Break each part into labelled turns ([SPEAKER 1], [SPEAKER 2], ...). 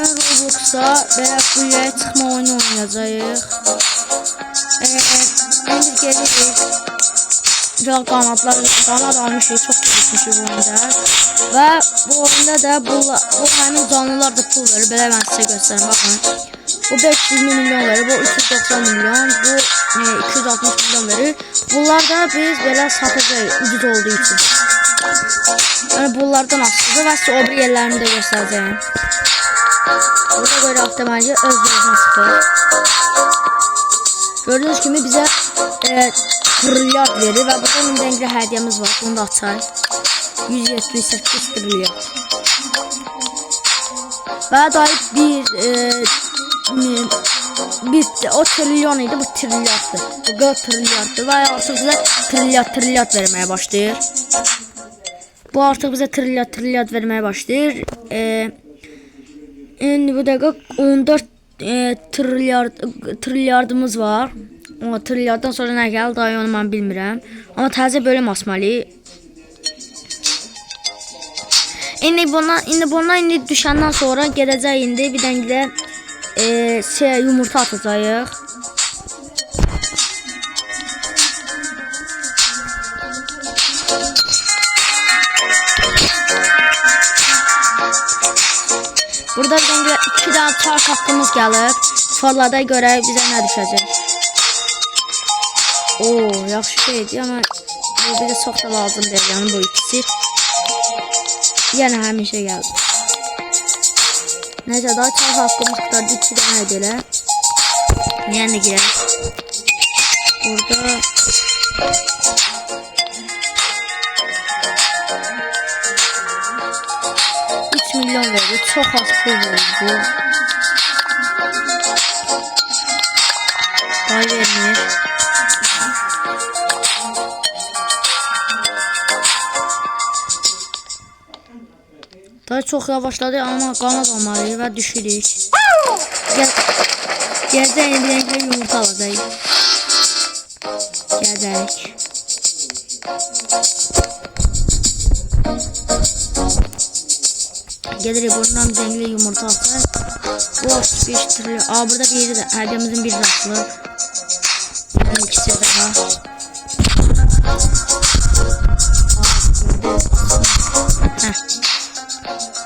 [SPEAKER 1] bugün Roblox'a belə buraya çıxma oyunu oynayacağıq. İndi gelirik. Güzel kanat almışıq, çox çalışmışıq bu oyunda. Və bu oyunda da bu həmin canlılar da pul verir. Belə mən sizə göstərim, baxın. Bu 520 milyon verir, bu 390 milyon, bu 260 milyon verir. Bunlar da biz belə satacağıq ucuz olduğu için. Yani bunlardan asılıdır və sizə o bir yerlərini də göstərəcəyim. Burada böyle avtomatik özünüzden sıfır. Gördüğünüz gibi bize trilyard verir ve burada mindengli hediyemiz var. Bunu da açar. 178 trilyard. Ve dair bir o trilyon idi, bu trilyarddır. Bu 4 trilyarddır ve artık bize trilyard vermeye başlayır. Bu artık bize trilyard vermeye başlayır. Şimdi bu dakika 14 trilyardımız var. O trilyarddan sonra ne geldi daha onu ben bilmirəm. Ama təzə bölüm asmalı. İndi bundan düşəndən sonra gedəcək indi bir dənə yumurta atacağıq. Burada bir 2 tane çark hakkımız gelir. Farlarda göre bize ne düşecek? Oo, yaxşı şeydi ama bu bize çok da lazım değil yani bu ikisi. Yine həmin şey geldi. Neyse daha çark hakkımız kadar 2 tane edelim. Yani girelim. Burada milyon verdi. Çok az pul verdi. Daha vermir. Daha çok yavaşladı ama kanat almalıyız ve düşürük. Gezde yenilenkle yumurta alacağız. Gezerek. Gelir buradan zengin yumurta atar. Bu 35 trilyon. Aa burada biri de hediyemizin bir atılır. Yani ikisi daha.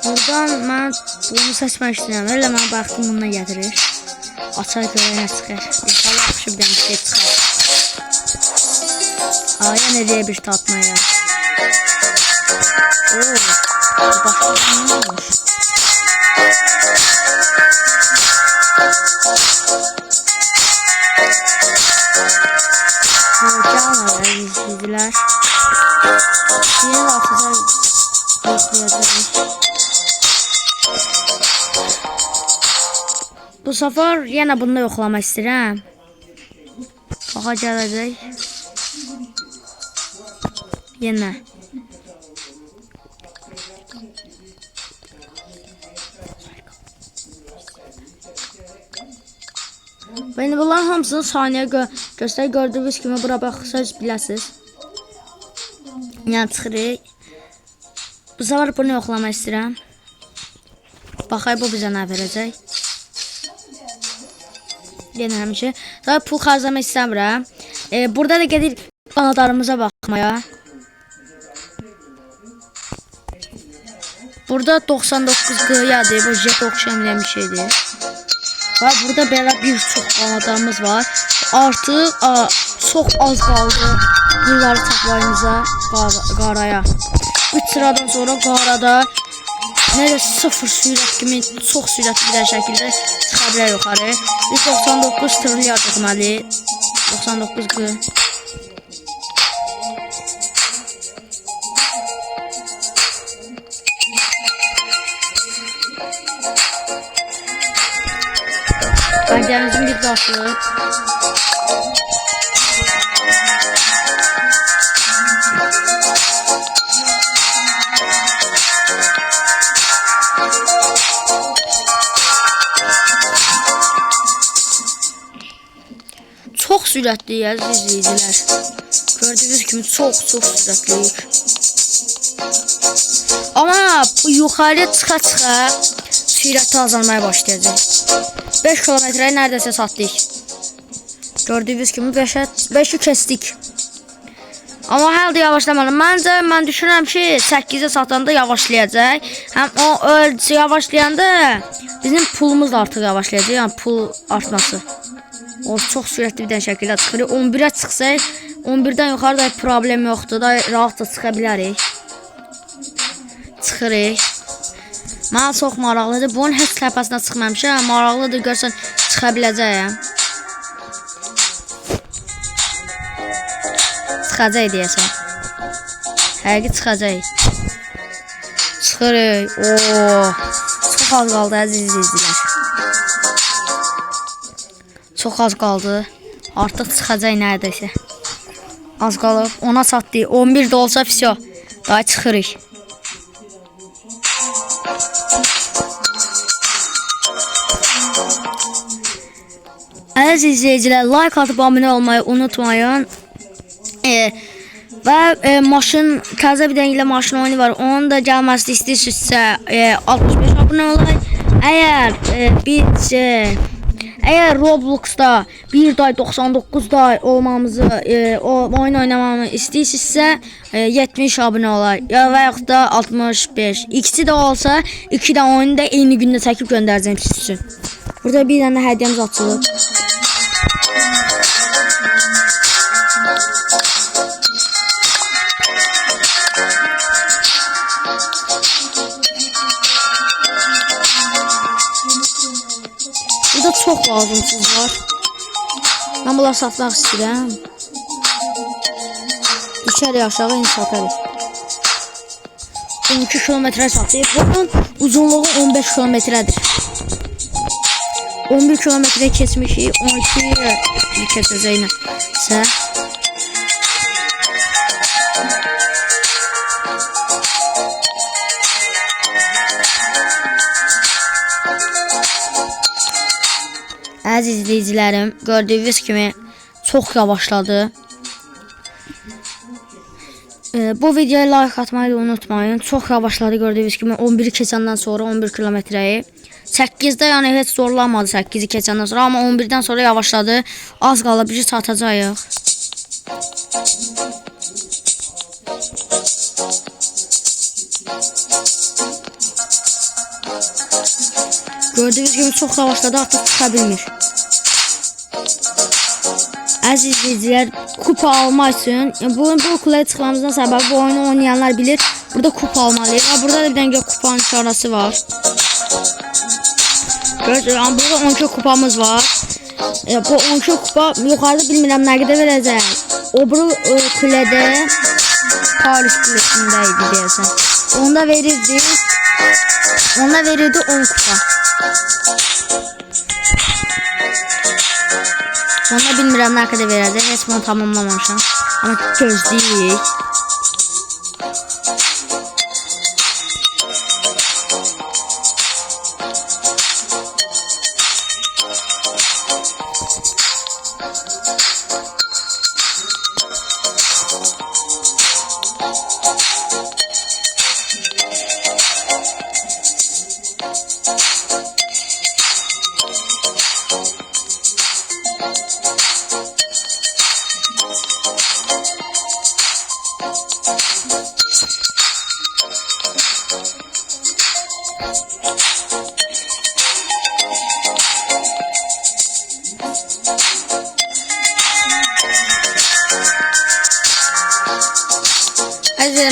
[SPEAKER 1] Buradan ben bunu seçmek istiyorum. Öyle ben baktım bununla getirir. Açar göre ne çıkar. İnşallah yapışı bir şey çıkar. Aa yine diye bir tatmaya. Oo. Başka ne olmuş? Canlar izlediler. Yine atacağız. Bu sefer yine bunu yoxlamaq istəyirəm. Baxa gələcək. Yine. Beni bunların hamısını saniye gördüğünüz kimi bura baxsınız biləsiniz. Yəni çıxırıq. Bu sefer bunu yoxlamaq istəyirəm. Baxay bu bizə nə verəcək. Yenə həmişə. Daha pul xərcləmək istəmirəm. Burada da gedir qanadlarımıza baxmaya. Burada 99 qıyadır. Bu jet oxşayan bir şeydir. Ve burada belə bir çox qanadlarımız var. Artıq çox az qaldı bunları taplayımıza qaraya. 3 sıradan sonra qarada nerede 0 sürət kimi çox sürətli bir şəkildə çıxa bilər yuxarı. 99 trilyard etməli. 99 qı. Hediyemizin bir zatı. Çok süratli aziz izleyiciler. Gördüğünüz gibi çok süratli. Ama yukarı çıka sürəti azalmaya başlayacaq. 5 kilometrəyə neredeyse satdık. Gördüyünüz kimi 5'i kestik. Amma hələ də yavaşlamalı. Mən düşünürəm ki 8'e satanda yavaşlayacaq. Həm o yavaşlayanda bizim pulumuz da artıq yavaşlayacaq. Yəni pul artması. O çox sürətli bir dənə şəkildə çıxır. 11'ə çıxsaq, 11'dən yuxarı da problem yoxdur. Da rahat da çıxa bilərik. Çıxırıq. Mənə çox maraqlıdır. Bunun heç təpəsinə çıxmamışam. Maraqlıdır, görsən çıxa biləcəyəm. Çıxacaq deyəsən. Həqiqi çıxacaq. Çıxırıq. Çox az qaldı əziz izləyicilər. Çox az qaldı. Artıq çıxacaq neredeyse. Az qalıb. Ona satdı. 11 də olsa fisyo. Daha çıxırıq. Əziz izləyicilər, like atıb abunə olmayı unutmayın. Və maşın, təzə bir dənə maşın oyunu var. Onun da gəlməsini istəyirsinizsə 65 abunə olay. Əgər Robloxda 1 day 99 day olmamızı, oyun oynamamı istəyirsinizsə 70 abunə olay. Və yaxud da 65. İkisi də olsa 2 də oyunu da eyni gündə çəkib göndərəcəm siz üçün. Burada bir dənə hədiyyəmiz açılıb. Burada çok lazımsız var. Ben bunları satmak istedim. İçeri aşağı indi satarız. 12 kilometre satayım. Bunun uzunluğu 15 kilometredir. 11 kilometre kesmişik. 12 keseceğine. Əziz izləyicilərim, gördüyünüz kimi çox yavaşladı. Bu videoya like atmayı da unutmayın. Çox yavaşladı gördüyünüz kimi 11'i keçəndən sonra 11 kilometreyi. 8'də yəni heç zorlanmadı 8'i keçəndən sonra, amma 11'dən sonra yavaşladı. Az qalıb bir satacağıq. Gördüğünüz gibi çok yavaşladı, artık çıxa bilmir. Əziz izləyicilər, kupa almaq üçün bu kulaya çıxmamızdan səbəbi bu oyunu oynayanlar bilir. Burada kupa almalıyıq. Burada da bir dənə kupanın işarəsi var. Görürsünüz, burada 12 kupamız var. Bu 12 kupa yuxarıda bilmirəm nə qədər verəcək. O bu kulədə Paris kulesində idi deyəsən. Onda verirdi 10 kupa. Onda bilmirəm nə qədər verəcək. Heç bunu tamamlamamışam. Amma gözləyik.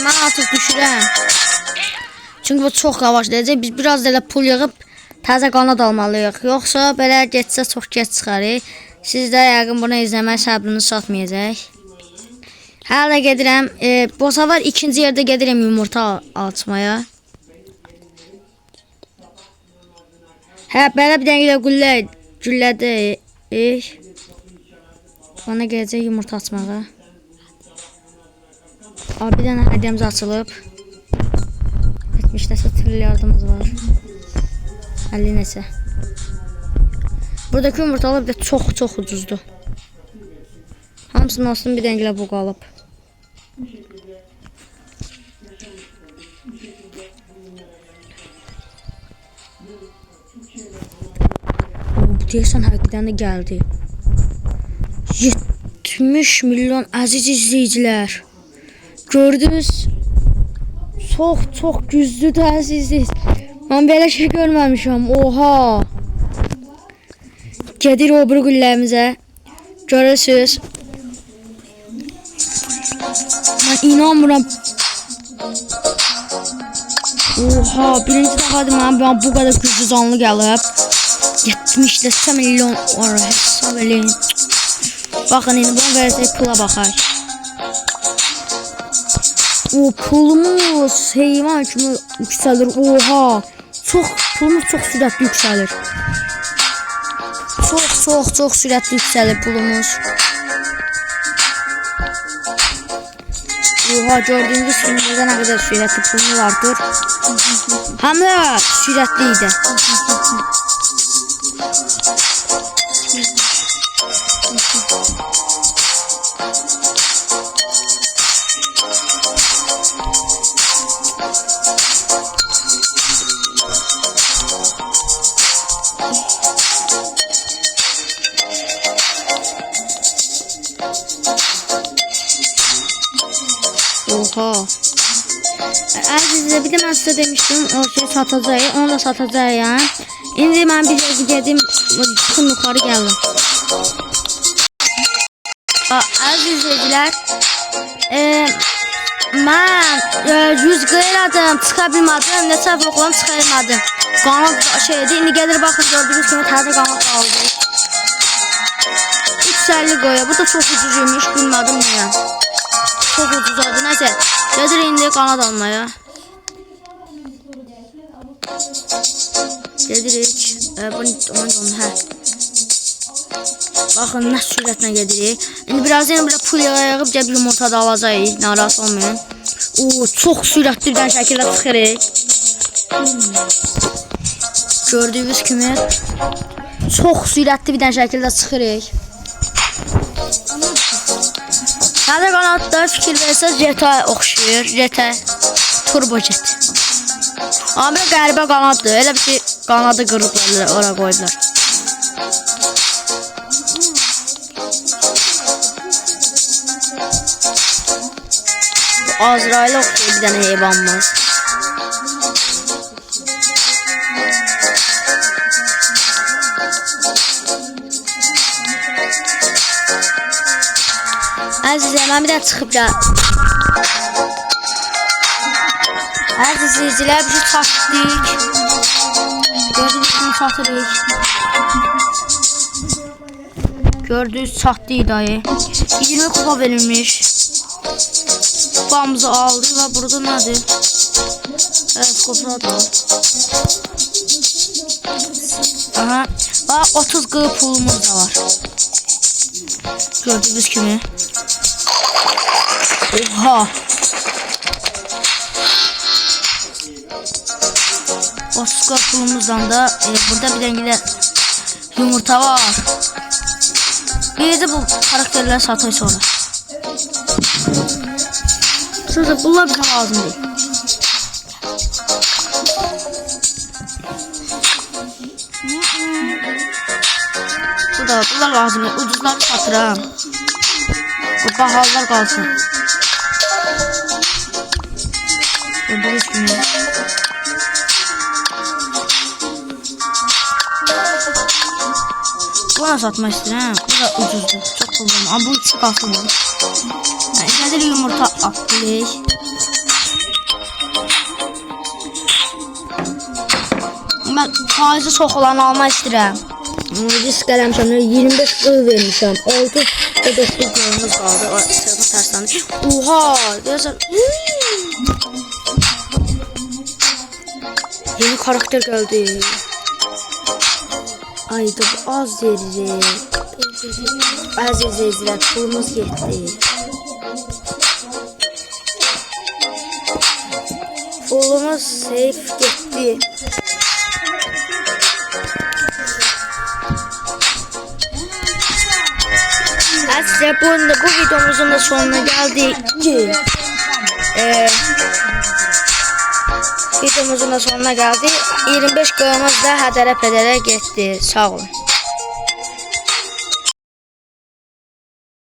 [SPEAKER 1] Mən artıq düşürəm. Çünki bu çox yavaşlayacaq. Biz biraz da pul yığıb təzə qanad almalıyıq. Yoxsa belə getsə çox geç çıxarıq. Siz də yəqin bunu izləmək səbriniz çatmayacaq. Hələ gedirəm. Bu səfər ikinci yerdə gedirəm yumurta açmaya. Belə bir dənə güllədik. Ona gələcək yumurta açmağa. Bir dənə hədiyyəmiz açılıb. 70 dəsə trilyardımız var. 50 nəsə. Buradakı yumurtalar bir də çox ucuzdur. Hamısının olsun bir dənə bu qalıb. Bu deyəsən həqiqətən də gəldi. 70 milyon əziz izləyicilər. Gördünüz? Çox güclüdür əzizdir. Mən belə şey görməmişəm. Oha. Gedir o bir güllərimizə. Görürsünüz. Mən inanmıram. Oha, birinci dəfədir mən bu qədər güclü canlı gəlib. 70 milyon var, hesab eləyin. Baxın, indi bunu verəcək pula baxar. O pulumuz heyvan kimi yüksəlir. Oha, pulumuz çox sürətli yüksəlir. Çox sürətli yüksəlir pulumuz. Oha, gördüğünüz kimi burada ne kadar sürətli pulumuz vardır. Həm də sürətli idi. Oha. Əzizə, bir də mən sizə demişdim, o şey satacağıq, onu da satacağıq. İndi mən bir yerə gedim, çıxım yuxarı gəldim. Əzizlər, mən 100 qeyradım, çıxa bilmədim, neçə yoxlam çıxa bilmədim. Qanat şeydi, indi gedir baxın, gördüyünüz kimi təzə qanat qaldı. 350 qoya, bu da çox ucuzmuş, bilmədim niyə. Çok ucuz adı, neyse. Gedir indi qanad almaya. Gedirik. Bunu hə. Baxın, nə sürətlə gedirik. İndi birazdan belə pul yığıb gəlib yumurta da alacağıq. Narazı olmayın. Çox sürətli bir şəkildə çıxırıq. Gördüyünüz kimi çox sürətli bir şəkildə çıxırıq. Hələ qanadda fikir versəz Jet'a oxşuyur. Jet'a turbo jet. Amma bir qəribə qanaddır. Elə bir şey qanadı qırıblar, ora qoydular. Bu Azrail'e oxşuyur bir dənə heyvanımız. Əzizlər, mən bir də çıxıb gəl. Əziz izləyicilər, bir şey çatdık. Gördüyünüz kimi çatırıq. Gördüyünüz çatdıq dayı. 20 kupa verilmiş. Kupamızı aldı və burada nədir? Evet, kupa da. Aha. Və 30 qı pulumuz da var. Gördüyünüz kimi. Oha. Oscar pulumuzdan da burada bir denge yumurta var. Bir de bu karakterleri satayım sonra. Sonra bunlar bize lazım değil. Bunlar lazım değil. Ucuzları satıram. Bu pahalılar kalsın. Gördüğünüz gibi. Buna satmak istedim. Bu da ucuzdu. Çok kullanım. Ama bu ikisi kalsın. Yani içeride yumurta atlayış. Ben faizi çok olan almak istedim. Risk eləmişəm, 25 qıl vermişəm. 6 və 5 qılımız qaldı. O telefon tərsləndi. Oha! Deyəsən. Yeni karakter geldi. Ayda az verir. Az izleyiciler, pulumuz getdi. Pulumuz safe getdi. Size bu videomuzun da sonuna geldik. Videomuzun da sonuna geldik. 25 qoyumuz da hədərə pədərə getdi. Sağ olun.